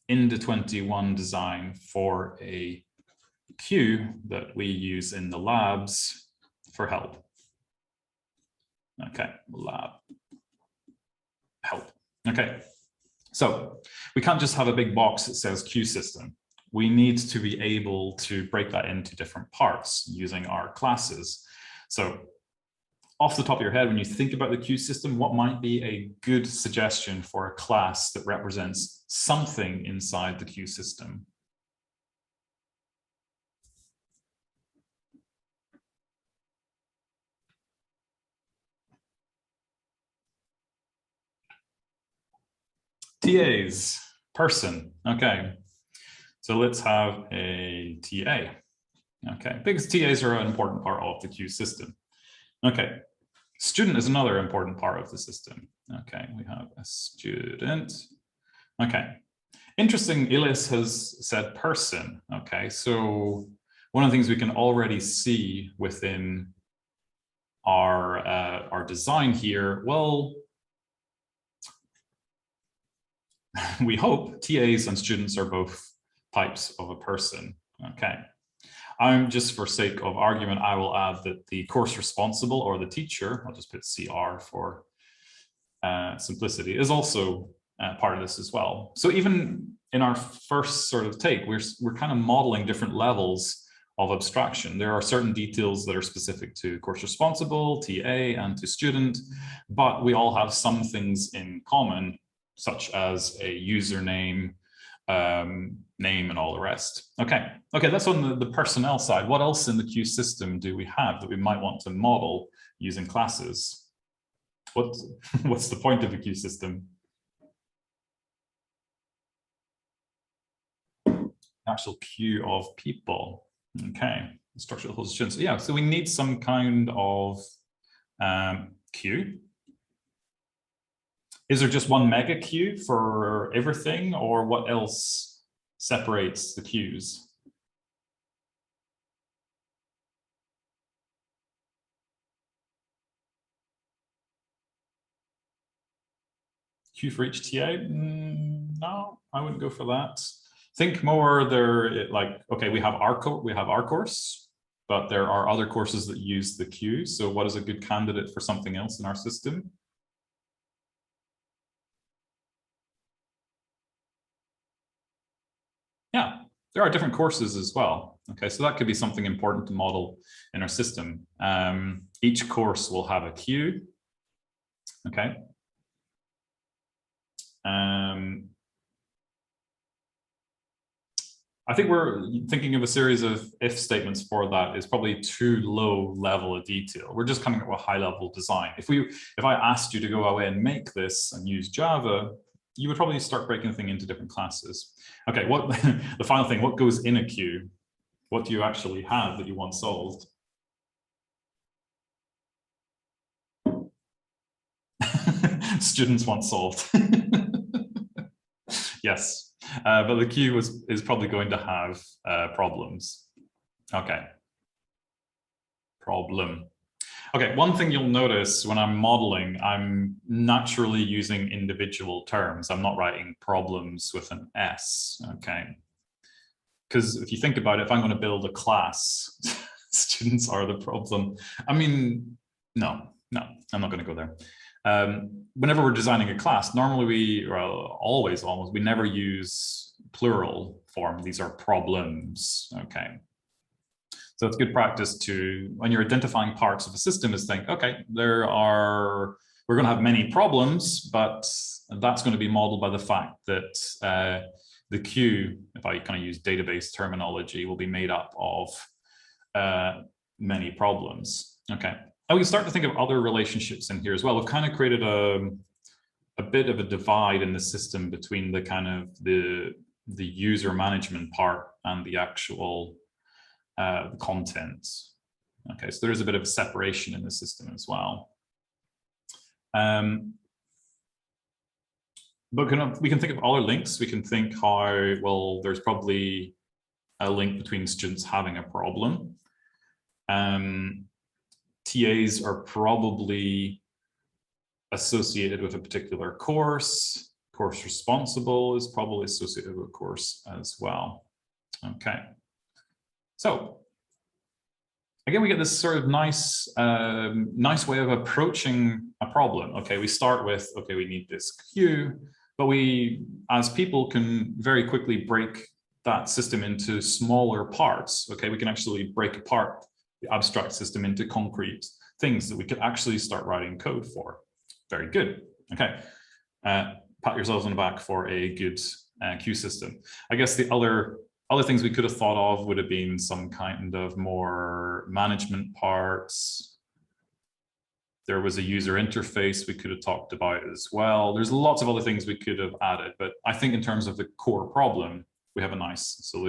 DD21 design for a queue that we use in the labs for help. Okay, lab help. Okay, so we can't just have a big box that says queue system. We need to be able to break that into different parts using our classes. So off the top of your head, when you think about the queue system, what might be a good suggestion for a class that represents something inside the queue system? TAs, person, okay. So let's have a TA, okay, because TAs are an important part of the queue system. Okay, student is another important part of the system. Okay, we have a student. Okay, interesting, Ilis has said person. Okay, so one of the things we can already see within our design here, well, we hope TAs and students are both types of a person. Okay. I'm just for sake of argument, I will add that the course responsible or the teacher, I'll just put CR for simplicity, is also part of this as well. So even in our first sort of take, we're kind of modeling different levels of abstraction. There are certain details that are specific to course responsible, TA, and to student, but we all have some things in common, such as a username, name, and all the rest. Okay, that's on the personnel side. What else in the queue system do we have that we might want to model using classes? What's the point of a queue system? Actual queue of people. Okay, structural host students. Yeah, so we need some kind of queue. Is there just one mega queue for everything, or what else separates the queues? Queue for each TA? No, I wouldn't go for that. Think more there, like, okay, we have our course, but there are other courses that use the queue. So what is a good candidate for something else in our system? Yeah, there are different courses as well. Okay, so that could be something important to model in our system. Each course will have a queue. Okay. I think we're thinking of a series of if statements for that is probably too low level of detail. We're just coming up with a high level design. If I asked you to go away and make this and use Java, you would probably start breaking the thing into different classes. Okay, what the final thing, what goes in a queue? What do you actually have that you want solved? Students want solved. Yes, but the queue is probably going to have problems. Okay. Problem. Okay, one thing you'll notice when I'm modeling, I'm naturally using individual terms. I'm not writing problems with an S, okay? Because if you think about it, if I'm going to build a class, students are the problem. I mean, no, I'm not going to go there. Whenever we're designing a class, normally always almost, we never use plural form. These are problems, okay? So it's good practice to, when you're identifying parts of a system, is think, okay, we're going to have many problems, but that's going to be modeled by the fact that the queue, if I kind of use database terminology, will be made up of many problems. Okay, and we can start to think of other relationships in here as well. We've kind of created a bit of a divide in the system between the kind of the user management part and the actual the content. Okay, so there is a bit of a separation in the system as well. But we can think of other links. We can think how, well, there's probably a link between students having a problem. TAs are probably associated with a particular course. Course responsible is probably associated with course as well. Okay. So again, we get this sort of nice way of approaching a problem. Okay, we start with, okay, we need this queue, but we, as people, can very quickly break that system into smaller parts. Okay, we can actually break apart the abstract system into concrete things that we could actually start writing code for. Very good. Okay, pat yourselves on the back for a good queue system. I guess the other things we could have thought of would have been some kind of more management parts. There was a user interface we could have talked about as well. There's lots of other things we could have added, but I think in terms of the core problem, we have a nice solution.